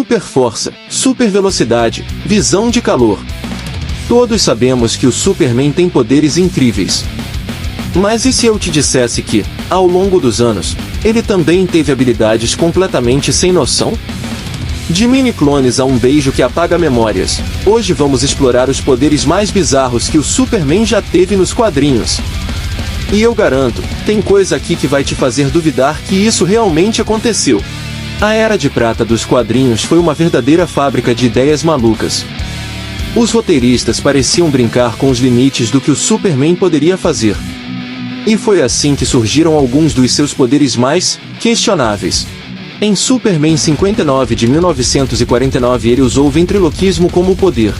super força, super velocidade, visão de calor. Todos sabemos que o Superman tem poderes incríveis. Mas e se eu te dissesse que, ao longo dos anos, ele também teve habilidades completamente sem noção? De mini-clones a um beijo que apaga memórias, hoje vamos explorar os poderes mais bizarros que o Superman já teve nos quadrinhos. E eu garanto, tem coisa aqui que vai te fazer duvidar que isso realmente aconteceu. A Era de Prata dos quadrinhos foi uma verdadeira fábrica de ideias malucas. Os roteiristas pareciam brincar com os limites do que o Superman poderia fazer. E foi assim que surgiram alguns dos seus poderes mais questionáveis. Em Superman 59 de 1949 ele usou o ventriloquismo como poder.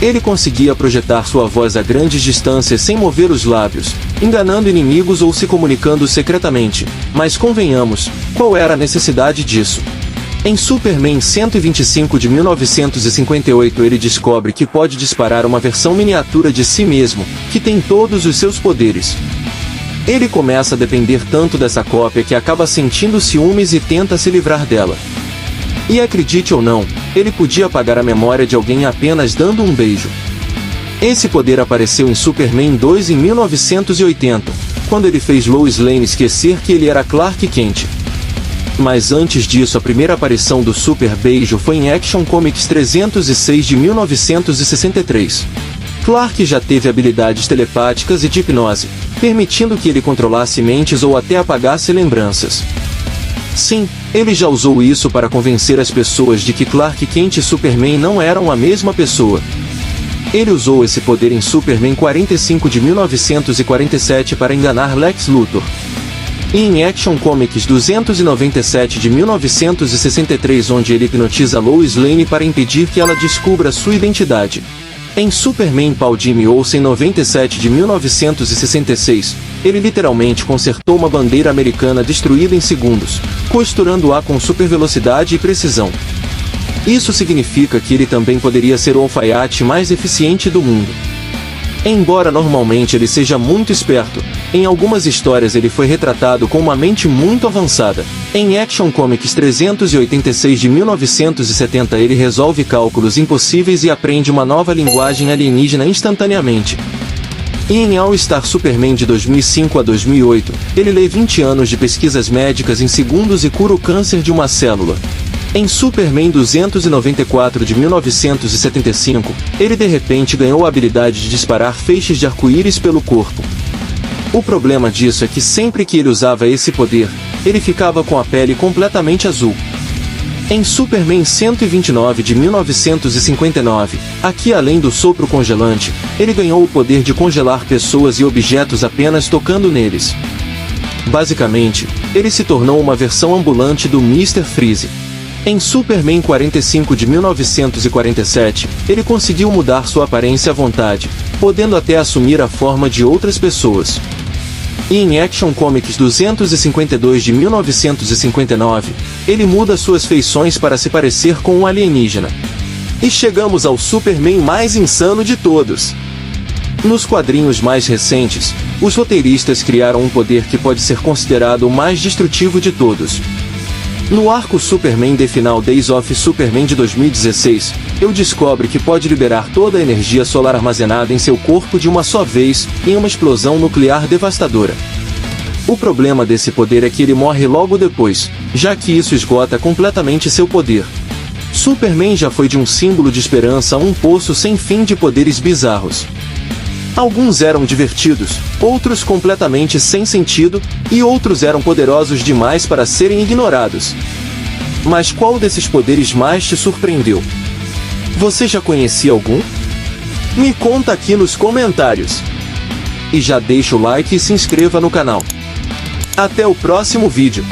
Ele conseguia projetar sua voz a grandes distâncias sem mover os lábios, enganando inimigos ou se comunicando secretamente, mas convenhamos, qual era a necessidade disso? Em Superman 125 de 1958 ele descobre que pode disparar uma versão miniatura de si mesmo, que tem todos os seus poderes. Ele começa a depender tanto dessa cópia que acaba sentindo ciúmes e tenta se livrar dela. E acredite ou não, ele podia apagar a memória de alguém apenas dando um beijo. Esse poder apareceu em Superman 2 em 1980, quando ele fez Lois Lane esquecer que ele era Clark Kent. Mas antes disso a primeira aparição do Super Beijo foi em Action Comics 306 de 1963. Clark já teve habilidades telepáticas e de hipnose, permitindo que ele controlasse mentes ou até apagasse lembranças. Sim, ele já usou isso para convencer as pessoas de que Clark Kent e Superman não eram a mesma pessoa. Ele usou esse poder em Superman 45 de 1947 para enganar Lex Luthor. E em Action Comics 297 de 1963 onde ele hipnotiza Lois Lane para impedir que ela descubra sua identidade. Em Superman Paul Jimmy Olsen 97 de 1966, ele literalmente consertou uma bandeira americana destruída em segundos, costurando-a com super velocidade e precisão. Isso significa que ele também poderia ser o alfaiate mais eficiente do mundo. Embora normalmente ele seja muito esperto, em algumas histórias ele foi retratado com uma mente muito avançada. Em Action Comics 386 de 1970 ele resolve cálculos impossíveis e aprende uma nova linguagem alienígena instantaneamente. E em All Star Superman de 2005 a 2008, ele lê 20 anos de pesquisas médicas em segundos e cura o câncer de uma célula. Em Superman 294 de 1975, ele de repente ganhou a habilidade de disparar feixes de arco-íris pelo corpo. O problema disso é que sempre que ele usava esse poder, ele ficava com a pele completamente azul. Em Superman 129 de 1959, aqui além do sopro congelante, ele ganhou o poder de congelar pessoas e objetos apenas tocando neles. Basicamente, ele se tornou uma versão ambulante do Mr. Freeze. Em Superman 45 de 1947, ele conseguiu mudar sua aparência à vontade, podendo até assumir a forma de outras pessoas. E em Action Comics 252 de 1959, ele muda suas feições para se parecer com um alienígena. E chegamos ao Superman mais insano de todos. Nos quadrinhos mais recentes, os roteiristas criaram um poder que pode ser considerado o mais destrutivo de todos. No arco Superman The Final Days of Superman de 2016, ele descobre que pode liberar toda a energia solar armazenada em seu corpo de uma só vez, em uma explosão nuclear devastadora. O problema desse poder é que ele morre logo depois, já que isso esgota completamente seu poder. Superman já foi de um símbolo de esperança a um poço sem fim de poderes bizarros. Alguns eram divertidos, outros completamente sem sentido, e outros eram poderosos demais para serem ignorados. Mas qual desses poderes mais te surpreendeu? Você já conhecia algum? Me conta aqui nos comentários. E já deixa o like e se inscreva no canal. Até o próximo vídeo.